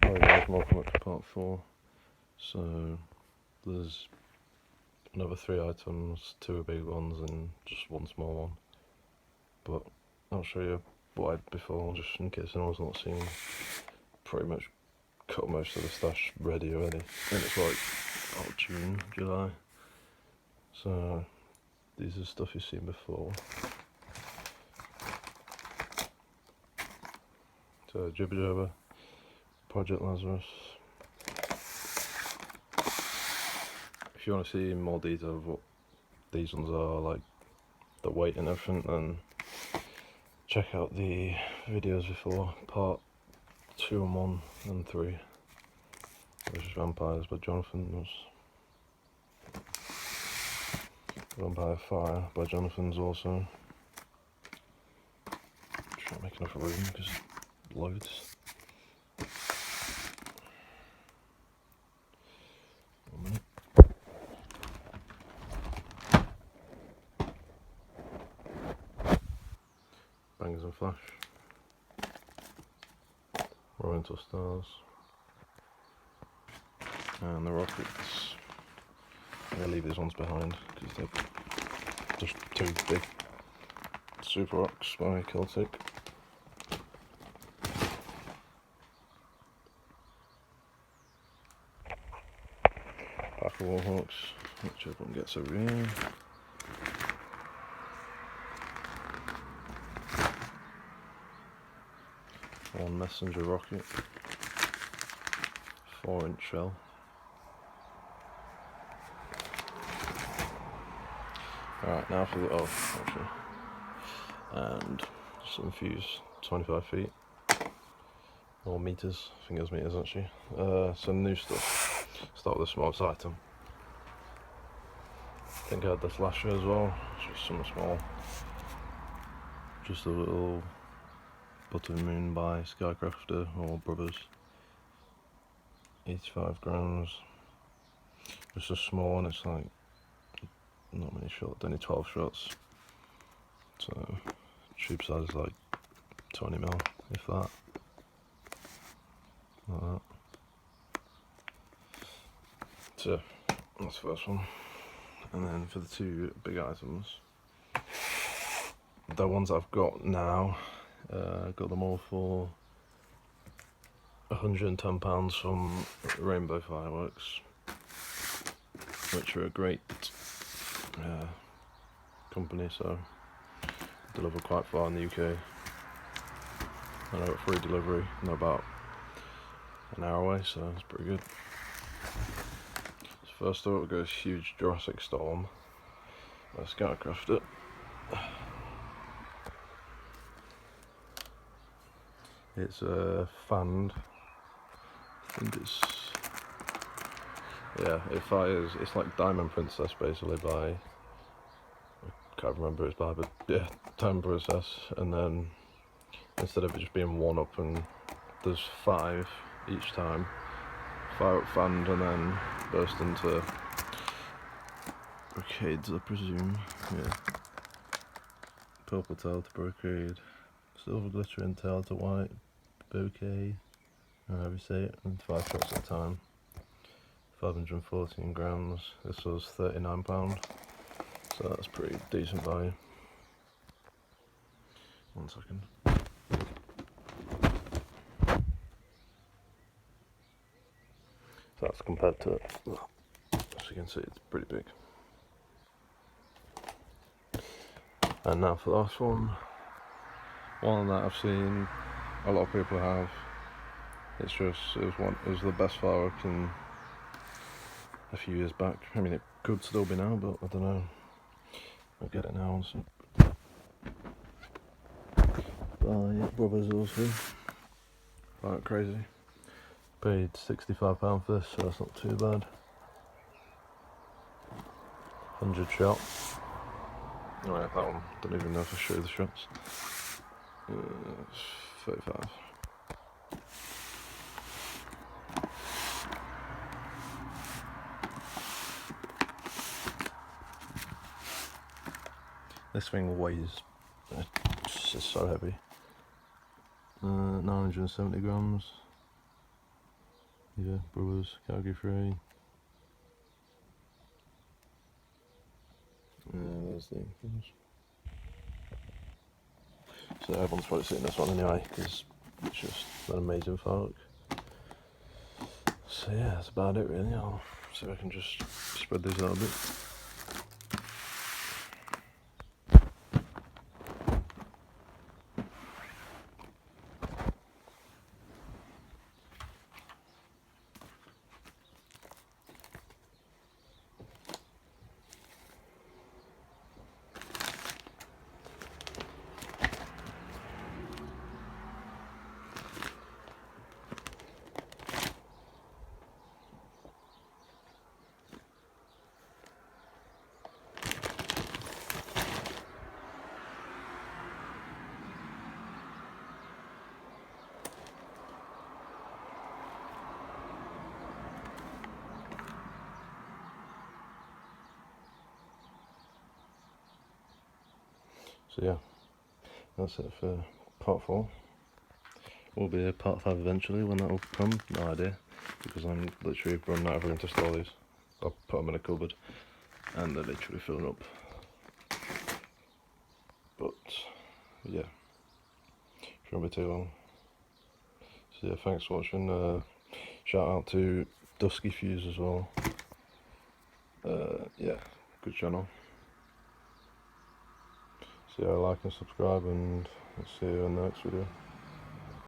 Hi guys, welcome back to part 4. So there's another 3 items, 2 big ones and just 1 small one. But I'll show you what I did before, just in case anyone's not seen. Pretty much got most of the stash ready already. And it's like, June, July. So these are stuff you've seen before. So Jibba Jabba, Project Lazarus. If you want to see more detail of what these ones are, like the weight and everything, then check out the videos before, part 2 and 1 and 3, which is Vampires by Jonathan's. Bonfire Fire by Jonathan's also. Try to make enough room because loads. Bangers and Flash, Oriental Stars, and the Rockets. I'm going to leave these ones behind because they're just too big. Super Rocks by Celtic. Pack of Warhawks, which everyone gets over here. One Messenger Rocket, 4-inch shell. Alright, now for the actually. And some fuse, 25 feet. Or meters, I think it was meters actually. Some new stuff. Start with the smallest item. I think I had this last year as well, just something small. Just a little Button Moon by Skycrafter or Brothers. 85 grams. Just a small one, it's like not many shots, only 12 shots. So tube size is like 20mm, if that. Like that. So that's the first one. And then for the 2 big items, the ones I've got now, got them all for £110 from Rainbow Fireworks, which are a great company, so deliver quite far in the UK. And I got free delivery, and they're about an hour away, so it's pretty good. So first up, we go huge Jurassic Storm by Skycrafter. It's fanned. I think it's, yeah, it fires. It's like Diamond Princess basically by, I can't remember who it's by, but yeah, Diamond Princess. And then instead of it just being 1 up and there's 5 each time, Firework fanned and then burst into brocades, I presume. Yeah. Purple tail to brocade, silver glittering tail to white bouquet, however you say it, and 5 shots at a time. 514 grams. This was £39, so that's pretty decent value. 1 second. So that's compared to, as you can see, it's pretty big. And now for the last one that I've seen a lot of people have. It's just, it was the best firework in a few years back. I mean, it could still be now, but I don't know. I'll get it now. So. By Brothers also. Quite crazy. Paid £65 for this, so that's not too bad. 100 shot. Oh yeah, that one. Don't even know if I show you the shots. 35. This thing weighs, it's just so heavy. 970 grams. Yeah, Brewers, category 3. Yeah, there's the things. So everyone's probably seen this one anyway, because it's just an amazing firework. So yeah, that's about it really. I'll see if I can just spread these out a bit. So yeah, that's it for part 4. Will be a part 5 eventually. When that will come, no idea, because I'm literally running out of room to store these. I'll put them in a cupboard and they're literally filling up. But yeah, shouldn't be too long. So yeah, thanks for watching. Shout out to Dusky Fuse as well. Yeah, good channel. So yeah, like and subscribe, and I'll see you in the next video.